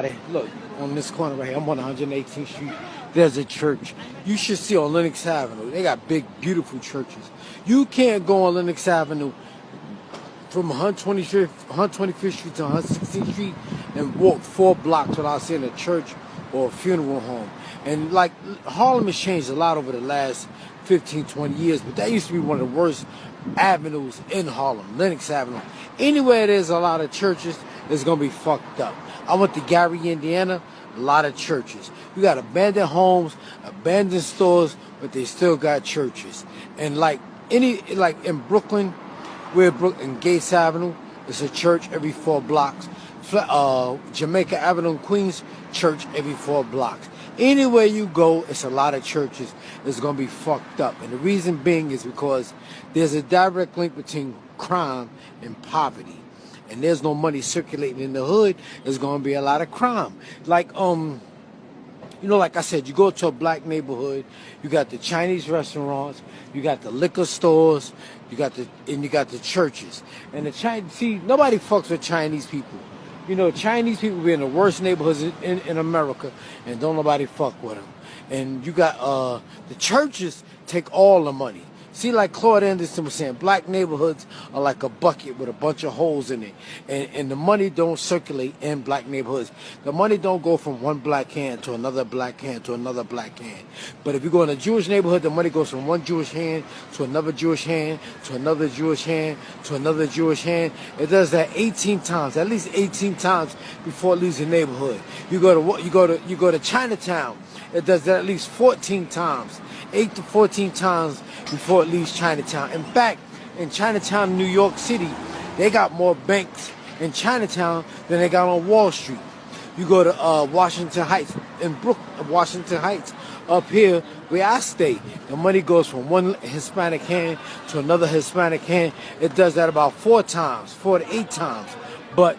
everybody. Look, on this corner right here, I'm on 118th Street. There's a church. You should see on Lenox Avenue. They got big, beautiful churches. You can't go on Lenox Avenue from 125th Street to 116th Street and walk 4 blocks without seeing a church or a funeral home. And like, Harlem has changed a lot over the last 15, 20 years, but that used to be one of the worst avenues in Harlem, Lenox Avenue. Anywhere there's a lot of churches, it's going to be fucked up. I went to Gary, Indiana, a lot of churches. You got abandoned homes, abandoned stores, but they still got churches. And like in Brooklyn, we're in Gates Avenue, it's a church every 4 blocks. Jamaica Avenue in Queens, church every 4 blocks. Anywhere you go, it's a lot of churches. It's going to be fucked up. And the reason being is because there's a direct link between crime and poverty. And there's no money circulating in the hood, there's going to be a lot of crime. Like, like I said, you go to a black neighborhood, you got the Chinese restaurants, you got the liquor stores, you got the churches. And nobody fucks with Chinese people. You know, Chinese people be in the worst neighborhoods in America, and don't nobody fuck with them. And you got the churches take all the money. See, like Claude Anderson was saying, black neighborhoods are like a bucket with a bunch of holes in it. And the money don't circulate in black neighborhoods. The money don't go from one black hand to another black hand to another black hand. But if you go in a Jewish neighborhood, the money goes from one Jewish hand to another Jewish hand to another Jewish hand to another Jewish hand. It does that 18 times, at least 18 times before it leaves the neighborhood. You go to Chinatown, it does that at least 14 times, 8 to 14 times before it leaves Chinatown. In fact, in Chinatown, New York City, they got more banks in Chinatown than they got on Wall Street. You go to Washington Heights, Washington Heights, up here where I stay, the money goes from one Hispanic hand to another Hispanic hand. It does that about 4 to 8 times. But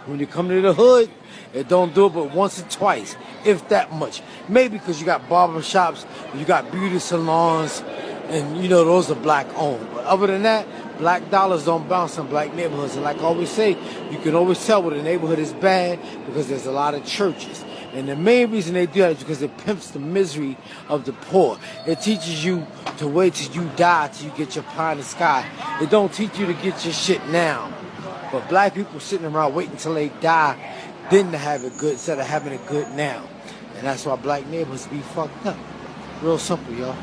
when you come to the hood, it don't do it but once or twice, if that much. Maybe because you got barber shops, you got beauty salons, and those are black owned. But other than that, black dollars don't bounce in black neighborhoods. And like I always say, you can always tell when a neighborhood is bad because there's a lot of churches. And the main reason they do that is because it pimps the misery of the poor. It teaches you to wait till you die till you get your pie in the sky. It don't teach you to get your shit now. But black people sitting around waiting until they die then to have it good instead of having it good now. And that's why black neighborhoods be fucked up. Real simple, y'all.